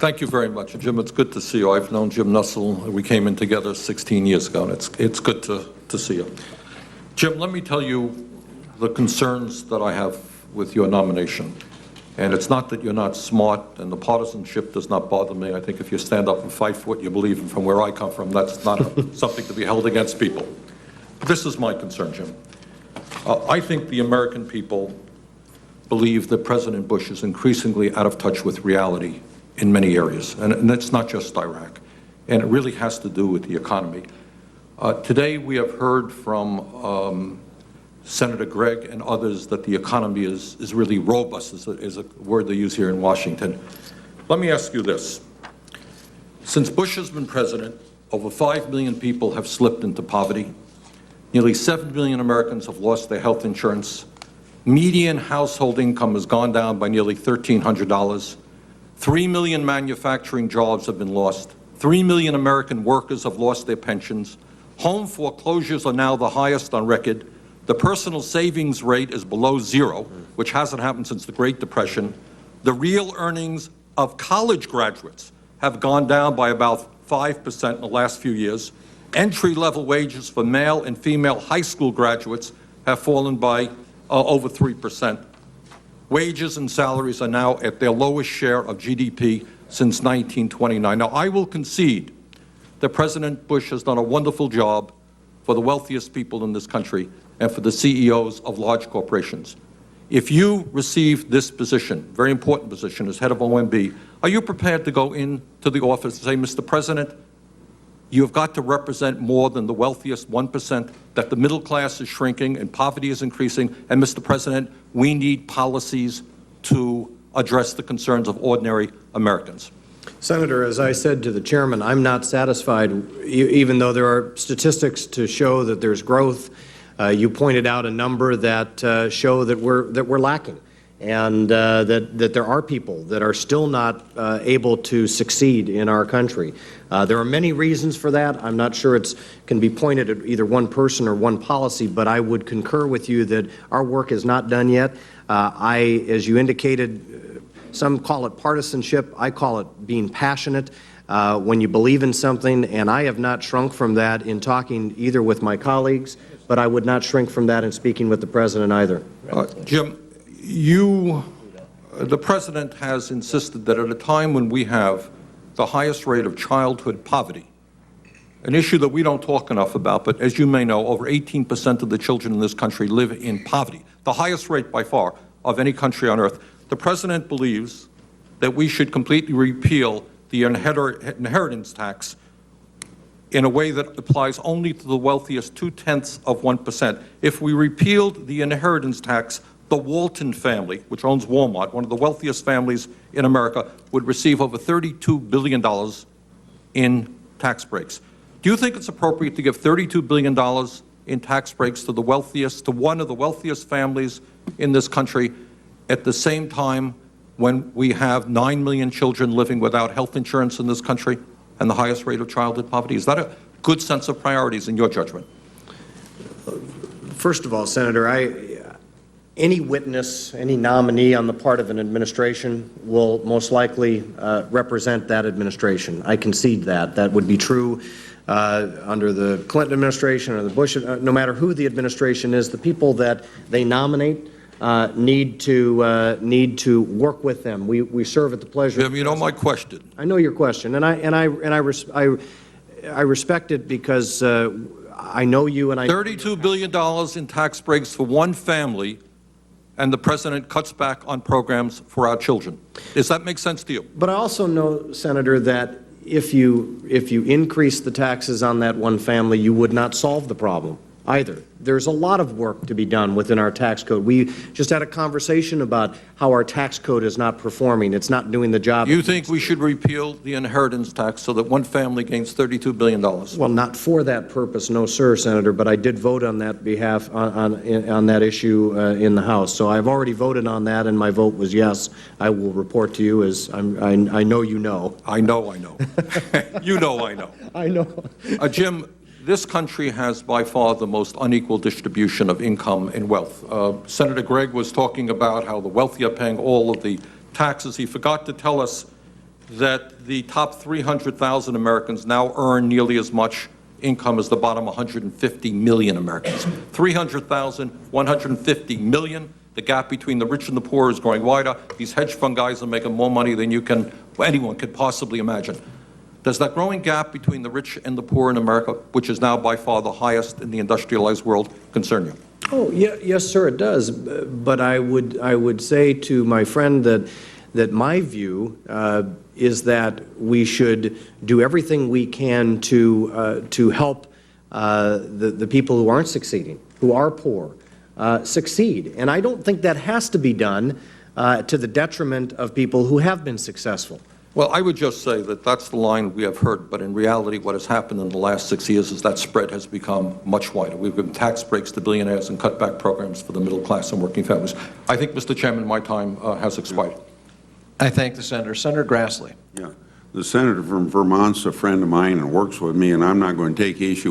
Thank you very much, Jim. It's good to see you. I've known Jim Nussle. We came in together 16 years ago, and it's good to see you. Jim, let me tell you the concerns that I have with your nomination. And it's not that you're not smart, and the partisanship does not bother me. I think if you stand up and fight for what you believe in, from where I come from, that's not something to be held against people. But this is my concern, Jim. I think the American people believe that President Bush is increasingly out of touch with reality in many areas, and it's not just Iraq, and it really has to do with the economy. Today we have heard from Senator Gregg and others that the economy is really robust, is a word they use here in Washington. Let me ask you this. Since Bush has been president, over 5 million people have slipped into poverty. Nearly 7 million Americans have lost their health insurance. Median household income has gone down by nearly $1,300. 3 million manufacturing jobs have been lost. 3 million American workers have lost their pensions. Home foreclosures are now the highest on record. The personal savings rate is below zero, which hasn't happened since the Great Depression. The real earnings of college graduates have gone down by about 5% in the last few years. Entry-level wages for male and female high school graduates have fallen by over 3%. Wages and salaries are now at their lowest share of GDP since 1929. Now, I will concede that President Bush has done a wonderful job for the wealthiest people in this country and for the CEOs of large corporations. If you receive this position, very important position, as head of OMB, are you prepared to go into the office and say, Mr. President, you have got to represent more than the wealthiest 1%, that the middle class is shrinking and poverty is increasing, and Mr. President, we need policies to address the concerns of ordinary Americans? Senator, as I said to the chairman, I'm not satisfied, even though there are statistics to show that there's growth. You pointed out a number that show that we're lacking, and that there are people that are still not able to succeed in our country. There are many reasons for that. I'm not sure it can be pointed at either one person or one policy, but I would concur with you that our work is not done yet. As you indicated, some call it partisanship. I call it being passionate. When you believe in something, and I have not shrunk from that in talking either with my colleagues, but I would not shrink from that in speaking with the President either. Jim, the President has insisted that at a time when we have the highest rate of childhood poverty, an issue that we don't talk enough about, but as you may know, over 18% of the children in this country live in poverty, the highest rate by far of any country on earth. The President believes that we should completely repeal the inheritance tax in a way that applies only to the wealthiest 0.2%. If we repealed the inheritance tax, the Walton family, which owns Walmart, one of the wealthiest families in America, would receive over $32 billion in tax breaks. Do you think it's appropriate to give $32 billion in tax breaks to the wealthiest, to one of the wealthiest families in this country, at the same time when we have 9 million children living without health insurance in this country and the highest rate of childhood poverty? Is that a good sense of priorities in your judgment? First of all, Senator, any witness, any nominee on the part of an administration will most likely represent that administration. I concede that. That would be true under the Clinton administration or the Bush, no matter who the administration is. The people that they nominate need to work with them. We serve at the pleasure. Jim, you know my question. I know your question, and I respect it because I know you, and I. $32 billion in tax breaks for one family, and the President cuts back on programs for our children. Does that make sense to you? But I also know, Senator, that if you increase the taxes on that one family, you would not solve the problem either. There's a lot of work to be done within our tax code. We just had a conversation about how our tax code is not performing. It's not doing the job. You think we should repeal the inheritance tax so that one family gains $32 billion? Well, not for that purpose, no, sir, Senator, but I did vote on that behalf, on that issue in the House. So I've already voted on that, and my vote was yes. I will report to you as I know you know. I know. You know I know. I know. Jim, this country has by far the most unequal distribution of income and wealth. Senator Gregg was talking about how the wealthy are paying all of the taxes. He forgot to tell us that the top 300,000 Americans now earn nearly as much income as the bottom 150 million Americans. 300,000, 150 million. The gap between the rich and the poor is growing wider. These hedge fund guys are making more money than anyone could possibly imagine. Does that growing gap between the rich and the poor in America, which is now by far the highest in the industrialized world, concern you? Oh, yeah, yes, sir, it does. But I would say to my friend that my view is that we should do everything we can to help the people who aren't succeeding, who are poor, succeed. And I don't think that has to be done to the detriment of people who have been successful. Well, I would just say that that's the line we have heard, but in reality what has happened in the last 6 years is that spread has become much wider. We've given tax breaks to billionaires and cutback programs for the middle class and working families. I think, Mr. Chairman, my time has expired. I thank the senator. Senator Grassley. Yeah. The senator from Vermont's a friend of mine and works with me, and I'm not going to take issue